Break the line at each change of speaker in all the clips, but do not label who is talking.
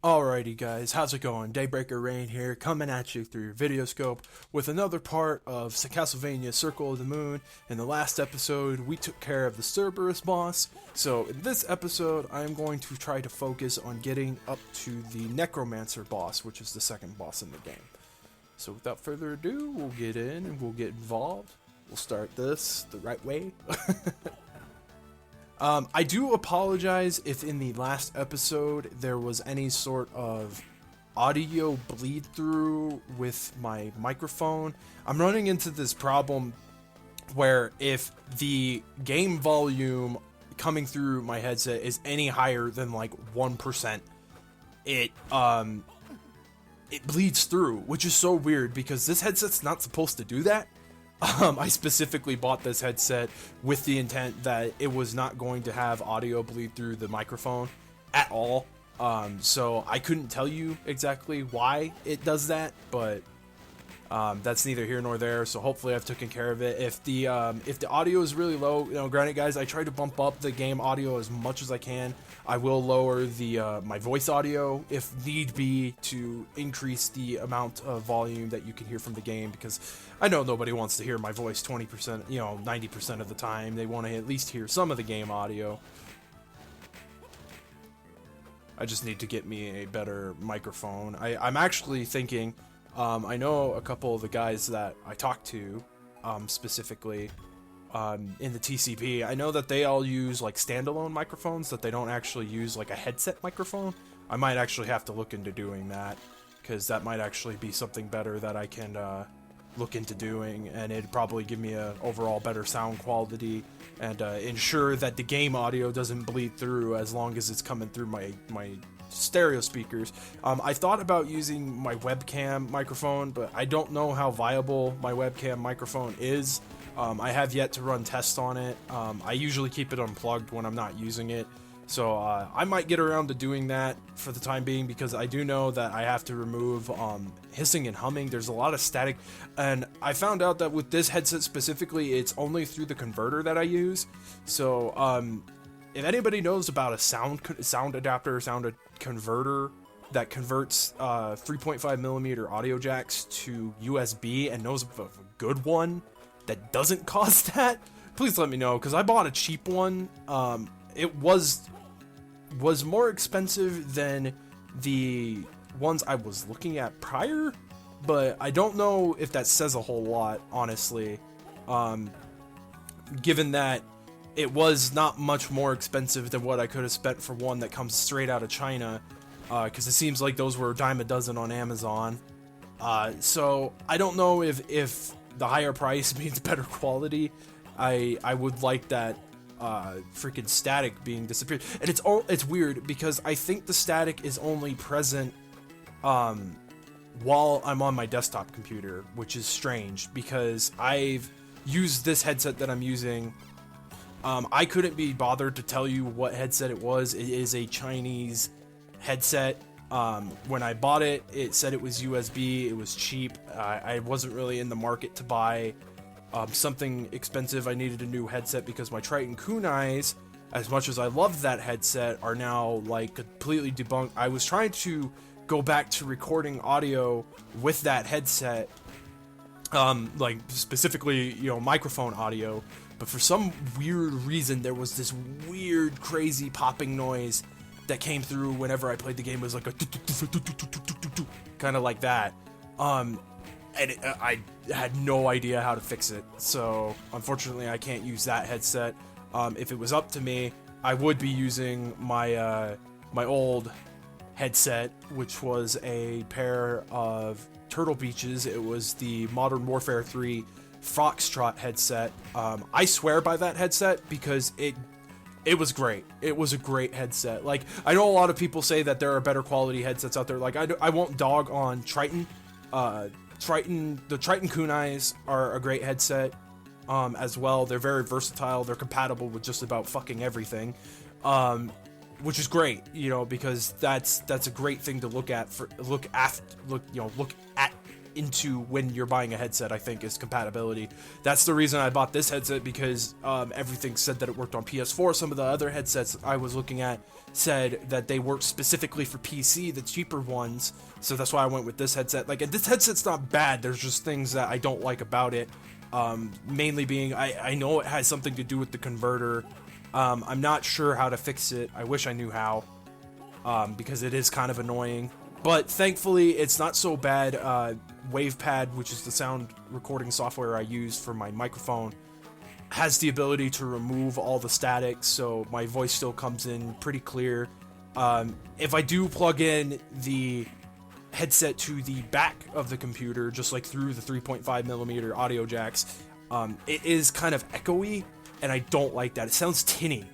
Alrighty guys, how's it going? Daybreaker Rein here, coming at you through your video scope with another part of Castlevania Circle of the Moon. In the last episode, we took care of the Cerberus boss, so in this episode, I am going to try to focus on getting up to the Necromancer boss, which is the second boss in the game. So without further ado, we'll get in and we'll get involved. We'll start this the right way. I do apologize if in the last episode there was any sort of audio bleed through with my microphone. I'm running into this problem where if the game volume coming through my headset is any higher than like 1%, it bleeds through, which is so weird because this headset's not supposed to do that. I specifically bought this headset with the intent that it was not going to have audio bleed through the microphone at all. So I couldn't tell you exactly why it does that, but that's neither here nor there. So hopefully I've taken care of it. If the audio is really low, granted guys, I try to bump up the game audio as much as I can. I will lower the my voice audio if need be to increase the amount of volume that you can hear from the game, because I know nobody wants to hear my voice 20%, 90% of the time. They want to at least hear some of the game audio. I just need to get me a better microphone. I'm actually thinking, I know a couple of the guys that I talked to, specifically in the TCP, I know that they all use like standalone microphones, that they don't actually use like a headset microphone. I might actually have to look into doing that, because that might actually be something better that I can look into doing, and it'd probably give me a overall better sound quality and ensure that the game audio doesn't bleed through as long as it's coming through my stereo speakers. I thought about using my webcam microphone, but I don't know how viable my webcam microphone is. I have yet to run tests on it. I usually keep it unplugged when I'm not using it. So I might get around to doing that for the time being, because I do know that I have to remove hissing and humming. There's a lot of static, and I found out that with this headset specifically, it's only through the converter that I use. So if anybody knows about a sound adapter, sound converter that converts 3.5mm audio jacks to USB and knows of a good one that doesn't cost that, please let me know, because I bought a cheap one. It was more expensive than the ones I was looking at prior, but I don't know if that says a whole lot, honestly, given that it was not much more expensive than what I could have spent for one that comes straight out of China, because it seems like those were a dime a dozen on Amazon. So I don't know if the higher price means better quality. I would like that freaking static being disappeared. And it's weird because I think the static is only present while I'm on my desktop computer, which is strange because I've used this headset that I'm using. I couldn't be bothered to tell you what headset it was. It is a Chinese headset. When I bought it, it said it was USB. It was cheap. I wasn't really in the market to buy something expensive. I needed a new headset because my Triton kunais, as much as I loved that headset, are now like completely debunked. I was trying to go back to recording audio with that headset, like specifically, microphone audio, but for some weird reason there was this weird, crazy popping noise that came through whenever I played the game. It was like a kind of like that. And I had no idea how to fix it, so unfortunately I can't use that headset. If it was up to me, I would be using my my old headset, which was a pair of Turtle Beaches. It was the Modern Warfare 3 Foxtrot headset. I swear by that headset because it was great. It was a great headset. Like, I know a lot of people say that there are better quality headsets out there. Like, I won't dog on Triton. The Triton kunais are a great headset as well. They're very versatile. They're compatible with just about fucking everything, which is great, because that's a great thing to look at into when you're buying a headset, I think, is compatibility. That's the reason I bought this headset, because everything said that it worked on PS4. Some of the other headsets I was looking at said that they work specifically for PC, the cheaper ones. So that's why I went with this headset. Like, and this headset's not bad. There's just things that I don't like about it. Mainly being, I know it has something to do with the converter. I'm not sure how to fix it. I wish I knew how, because it is kind of annoying. But thankfully, it's not so bad. WavePad, which is the sound recording software I use for my microphone, has the ability to remove all the static, so my voice still comes in pretty clear. If I do plug in the headset to the back of the computer, just like through the 3.5mm audio jacks, it is kind of echoey, and I don't like that. It sounds tinny,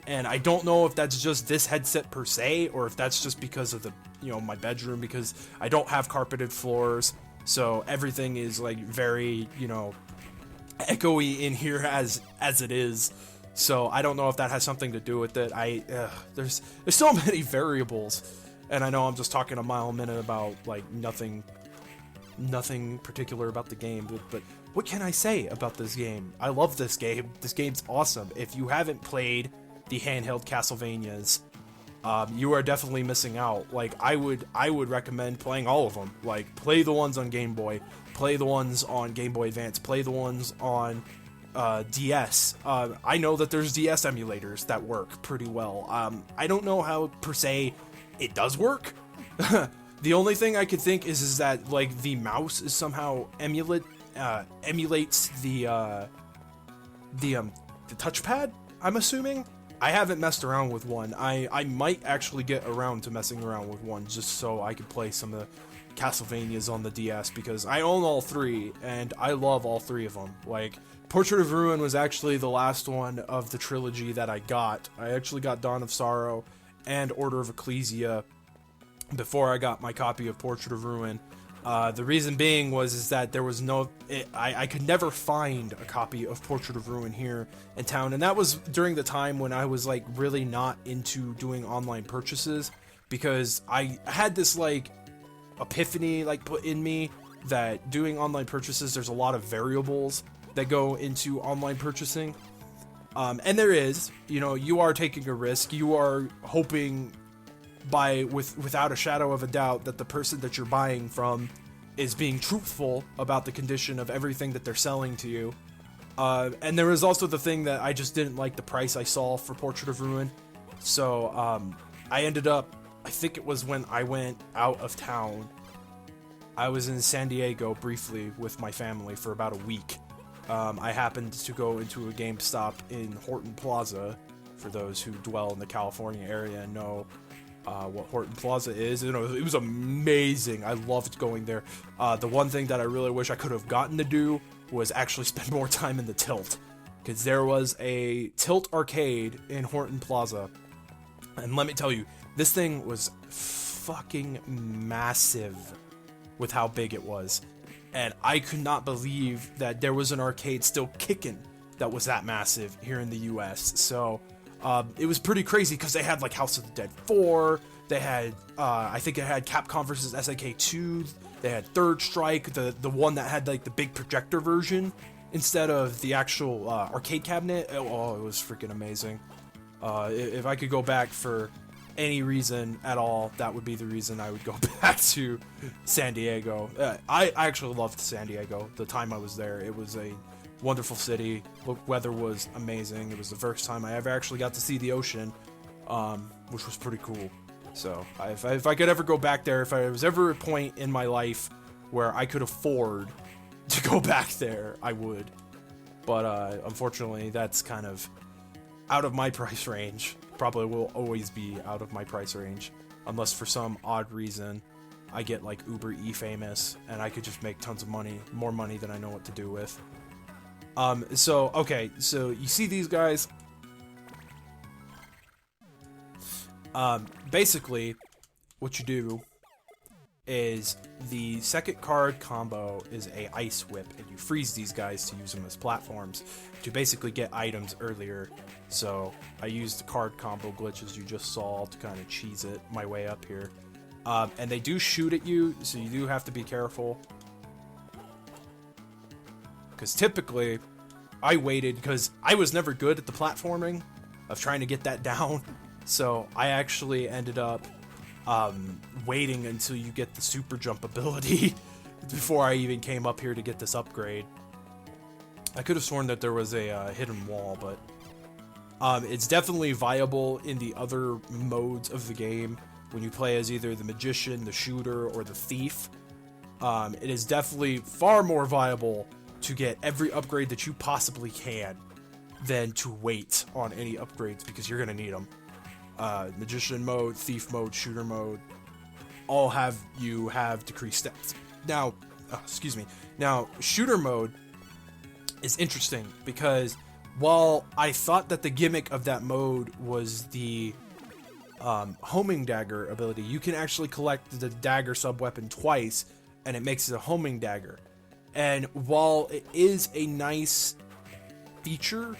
and I don't know if that's just this headset per se, or if that's just because of the, my bedroom, because I don't have carpeted floors, so everything is like very, echoey in here as it is. So I don't know if that has something to do with it. There's so many variables, and I know I'm just talking a mile a minute about like nothing particular about the game, but what can I say about this game? I love this game. This game's awesome. If you haven't played the handheld Castlevanias, you are definitely missing out. Like, I would recommend playing all of them. Like, play the ones on Game Boy, play the ones on Game Boy Advance, play the ones on DS. I know that there's DS emulators that work pretty well. I don't know how per se it does work. The only thing I could think is that like the mouse is somehow emulates the touchpad, I'm assuming. I haven't messed around with one. I might actually get around to messing around with one, just so I could play some of the Castlevanias on the DS, because I own all three, and I love all three of them. Like, Portrait of Ruin was actually the last one of the trilogy that I got. I actually got Dawn of Sorrow and Order of Ecclesia before I got my copy of Portrait of Ruin. The reason being is that there was I could never find a copy of Portrait of Ruin here in town, and that was during the time when I was like really not into doing online purchases, because I had this like epiphany like put in me that doing online purchases, there's a lot of variables that go into online purchasing, and there is, you are taking a risk. You are hoping without a shadow of a doubt that the person that you're buying from is being truthful about the condition of everything that they're selling to you. And there was also the thing that I just didn't like the price I saw for Portrait of Ruin. So I ended up, I think it was when I went out of town, I was in San Diego briefly with my family for about a week. I happened to go into a GameStop in Horton Plaza. For those who dwell in the California area and know what Horton Plaza is, it was amazing. I loved going there. The one thing that I really wish I could have gotten to do was actually spend more time in the Tilt, because there was a Tilt arcade in Horton Plaza, and let me tell you, this thing was fucking massive with how big it was, and I could not believe that there was an arcade still kicking that was that massive here in the US. So it was pretty crazy, because they had like House of the Dead 4, they had I think it had Capcom vs SNK 2, they had Third Strike, the one that had like the big projector version instead of the actual arcade cabinet. Oh, it was freaking amazing. If I could go back for any reason at all, that would be the reason I would go back to San Diego. I actually loved San Diego the time I was there. It was a wonderful city. The weather was amazing. It was the first time I ever actually got to see the ocean, which was pretty cool. So if I could ever go back there, if I was ever a point in my life where I could afford to go back there, I would. But unfortunately, that's kind of out of my price range. Probably will always be out of my price range, unless for some odd reason I get like Uber E famous and I could just make tons of money, more money than I know what to do with. So you see these guys. Basically, what you do is the second card combo is a ice whip, and you freeze these guys to use them as platforms to basically get items earlier. So I used the card combo glitch, as you just saw, to kind of cheese it my way up here. And they do shoot at you, so you do have to be careful. Because typically, I waited because I was never good at the platforming of trying to get that down. So I actually ended up waiting until you get the super jump ability before I even came up here to get this upgrade. I could have sworn that there was a hidden wall, but it's definitely viable in the other modes of the game when you play as either the magician, the shooter, or the thief. It is definitely far more viable to get every upgrade that you possibly can than to wait on any upgrades, because you're going to need them. Magician mode, thief mode, shooter mode, all have decreased stats. Now, Now, shooter mode is interesting because while I thought that the gimmick of that mode was the homing dagger ability, you can actually collect the dagger subweapon twice, and it makes it a homing dagger. And while it is a nice feature,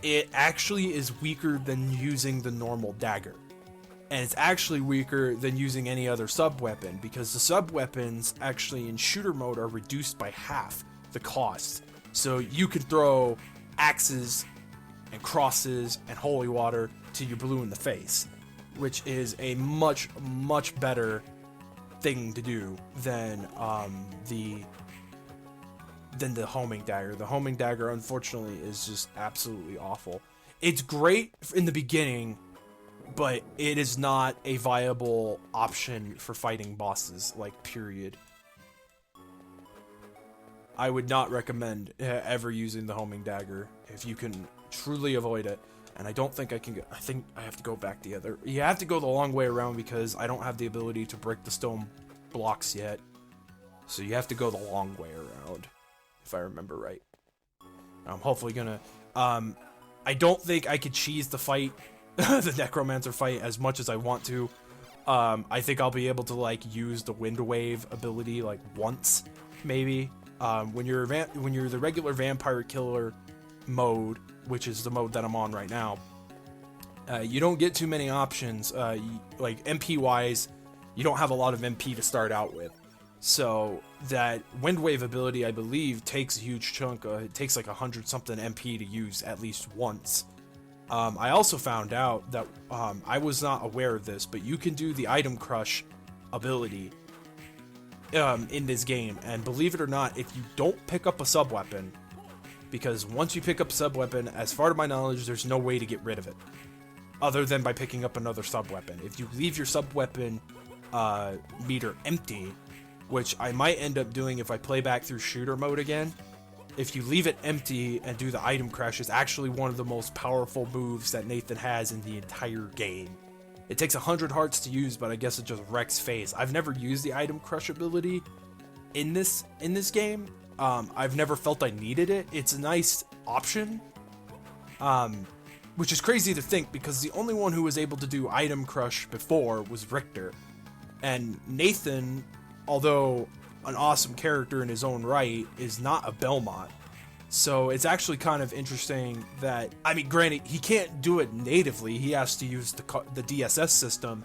it actually is weaker than using the normal dagger. And it's actually weaker than using any other sub-weapon, because the sub-weapons actually in shooter mode are reduced by half the cost. So you can throw axes and crosses and holy water till you're blue in the face, which is a much, much better thing to do than the homing dagger. The homing dagger, unfortunately, is just absolutely awful. It's great in the beginning, but it is not a viable option for fighting bosses, like, period. I would not recommend ever using the homing dagger if you can truly avoid it. And I don't think I can I think I have to go back the other. You have to go the long way around because I don't have the ability to break the stone blocks yet. So you have to go the long way around, if I remember right. I'm hopefully gonna... I don't think I could cheese the fight, the Necromancer fight, as much as I want to. I think I'll be able to, like, use the Wind Wave ability, like, once, maybe. When you're the regular vampire killer mode, which is the mode that I'm on right now, you don't get too many options. Like, MP wise, you don't have a lot of MP to start out with. So that Wind Wave ability, I believe, takes a huge chunk. It takes like 100 something MP to use at least once. I also found out that I was not aware of this, but you can do the item crush ability in this game, and believe it or not, if you don't pick up a sub-weapon, because once you pick up a sub-weapon, as far as my knowledge, there's no way to get rid of it, other than by picking up another sub-weapon. If you leave your sub-weapon meter empty, which I might end up doing if I play back through shooter mode again, if you leave it empty and do the item crush, it's actually one of the most powerful moves that Nathan has in the entire game. It takes 100 hearts to use, but I guess it just wrecks face. I've never used the item crush ability in this game. I've never felt I needed it. It's a nice option, which is crazy to think because the only one who was able to do item crush before was Richter. And Nathan, although an awesome character in his own right, is not a Belmont. So it's actually kind of interesting that, I mean, granted, he can't do it natively. He has to use the DSS system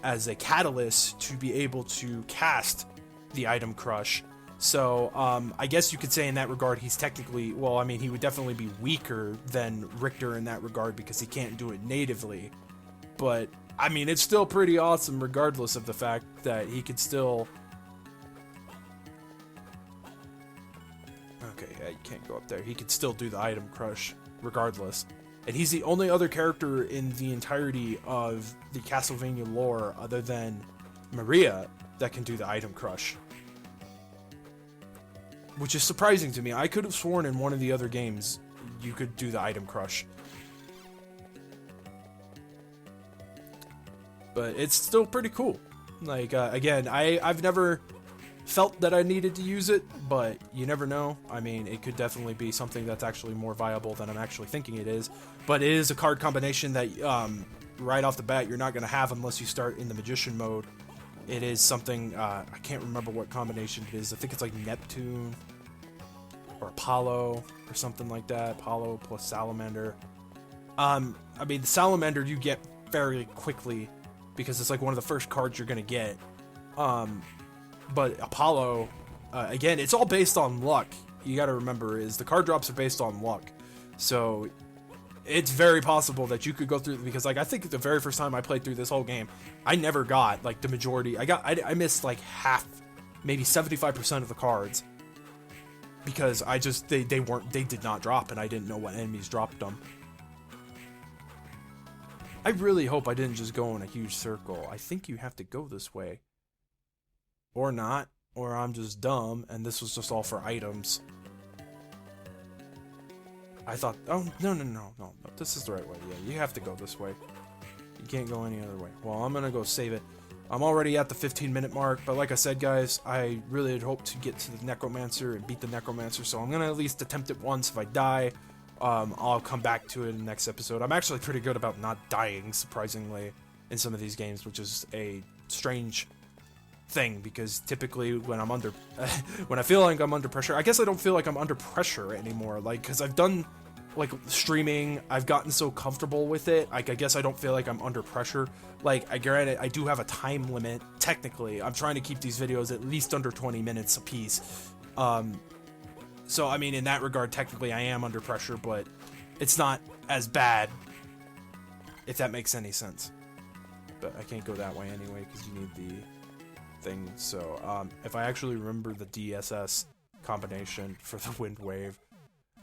as a catalyst to be able to cast the item crush. So I guess you could say in that regard, he's technically, well, I mean, he would definitely be weaker than Richter in that regard because he can't do it natively. But, I mean, it's still pretty awesome regardless of the fact that he could still... Okay, yeah, you can't go up there. He could still do the item crush regardless. And he's the only other character in the entirety of the Castlevania lore other than Maria that can do the item crush. Which is surprising to me. I could have sworn in one of the other games you could do the item crush. But it's still pretty cool. Like, again, I've never felt that I needed to use it, but you never know. I mean, it could definitely be something that's actually more viable than I'm actually thinking it is. But it is a card combination that, right off the bat, you're not going to have unless you start in the Magician mode. It is something, I can't remember what combination it is. I think it's like Neptune or Apollo or something like that. Apollo plus Salamander. I mean, the Salamander you get very quickly because it's like one of the first cards you're going to get. But Apollo, again, it's all based on luck. you got to remember is the card drops are based on luck. So it's very possible that you could go through, because like I think the very first time I played through this whole game, I never got like the majority. I missed like half, maybe 75% of the cards, because they did not drop, and I didn't know what enemies dropped them. I really hope I didn't just go in a huge circle. I think you have to go this way. Or not. Or I'm just dumb, and this was just all for items. I thought, oh, no. This is the right way. Yeah, you have to go this way. You can't go any other way. Well, I'm gonna go save it. I'm already at the 15-minute mark, but like I said, guys, I really had hoped to get to the Necromancer and beat the Necromancer, so I'm gonna at least attempt it once. If I die, I'll come back to it in the next episode. I'm actually pretty good about not dying, surprisingly, in some of these games, which is a strange thing, because typically when I'm under when I feel like I'm under pressure, I guess I don't feel like I'm under pressure anymore, like, because I've done like streaming, I've gotten so comfortable with it, like I guess I don't feel like I'm under pressure. Like, I granted I do have a time limit. Technically I'm trying to keep these videos at least under 20 minutes a piece, so I mean, in that regard, technically I am under pressure, but it's not as bad, if that makes any sense. But I can't go that way anyway, because you need the thing. So if I actually remember the DSS combination for the wind wave,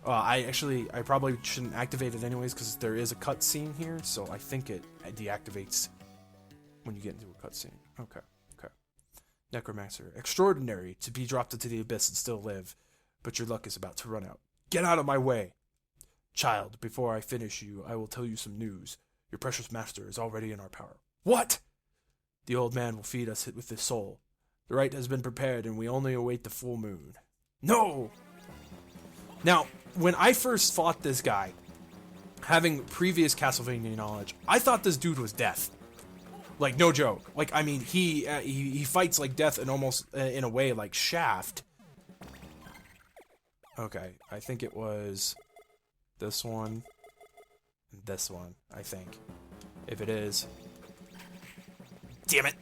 I probably shouldn't activate it anyways, because there is a cutscene here, so I think it deactivates when you get into a cutscene. Okay. Necromancer, extraordinary to be dropped into the abyss and still live, but your luck is about to run out. Get out of my way, child. Before I finish you, I will tell you some news. Your precious master is already in our power. What? The old man will feed us with his soul. The rite has been prepared, and we only await the full moon. No! Now, when I first fought this guy, having previous Castlevania knowledge, I thought this dude was Death. Like, no joke. Like, I mean, he fights like Death, and almost in a way like Shaft. Okay, I think it was this one and this one, I think. If it is... Damn it!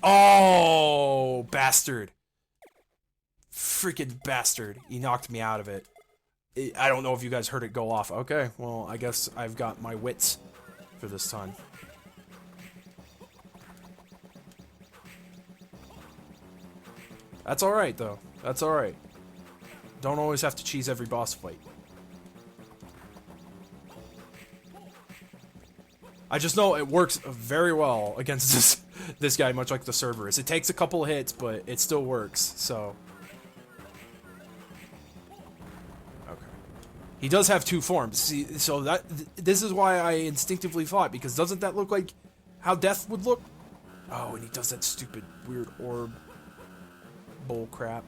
Oh, bastard. Freaking bastard. He knocked me out of it. I don't know if you guys heard it go off. Okay, well, I guess I've got my wits for this time. That's alright, though. That's alright. Don't always have to cheese every boss fight. I just know it works very well against this guy, much like the Cerberus. It takes a couple of hits, but it still works, so... Okay. He does have two forms. See, so this is why I instinctively fought, because doesn't that look like how Death would look? Oh, and he does that stupid, weird orb bull crap.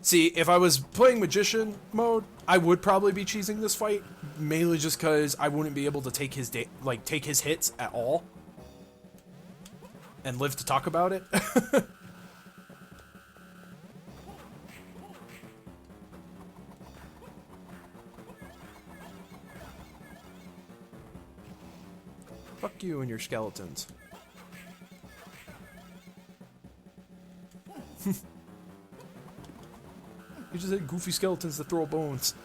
See, if I was playing Magician mode, I would probably be cheesing this fight, mainly just because I wouldn't be able to take his take his hits at all, and live to talk about it. Fuck you and your skeletons. You just had goofy skeletons that throw bones.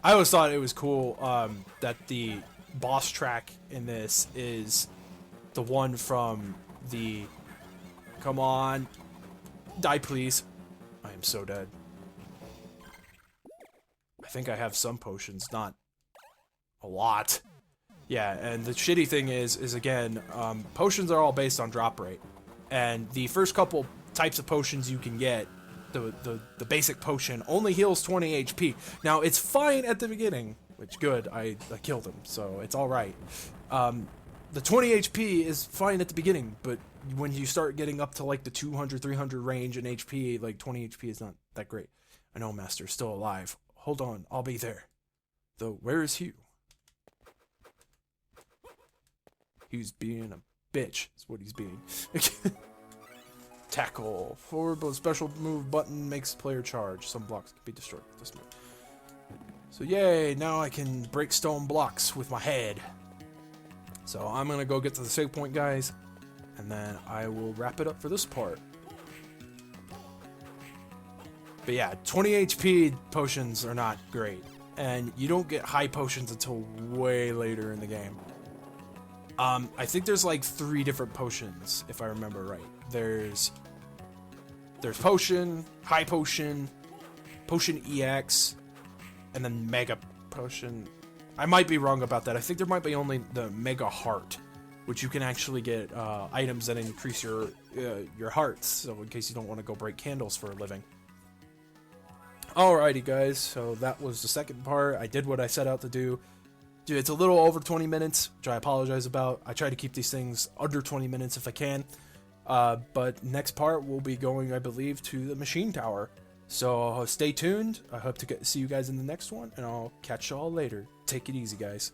I always thought it was cool that the boss track in this is the one from the... Come on. Die, please. I am so dead. I think I have some potions, not a lot. Yeah, and the shitty thing is again, potions are all based on drop rate. And the first couple types of potions you can get, the basic potion only heals 20 HP. Now, it's fine at the beginning, which good, I killed him, so it's alright. The 20 HP is fine at the beginning, but when you start getting up to like the 200, 300 range in HP, like 20 HP is not that great. I know, Master's still alive. Hold on, I'll be there. Though, where is Hugh? He's being a bitch, is what he's being. Tackle. Forward special move button makes player charge. Some blocks can be destroyed with this move. So yay, now I can break stone blocks with my head. So I'm gonna go get to the save point, guys, and then I will wrap it up for this part. But yeah, 20 HP potions are not great, and you don't get high potions until way later in the game. I think there's like 3 different potions, if I remember right. There's potion, high potion, potion EX, and then mega potion. I might be wrong about that. I think there might be only the mega heart, which you can actually get items that increase your hearts, so in case you don't want to go break candles for a living. Alrighty guys, so that was the second part. I did what I set out to do. Dude, it's a little over 20 minutes, which I apologize about. I try to keep these things under 20 minutes if I can. But next part, we'll be going, I believe, to the machine tower. So stay tuned. I hope to see you guys in the next one, and I'll catch y'all later. Take it easy, guys.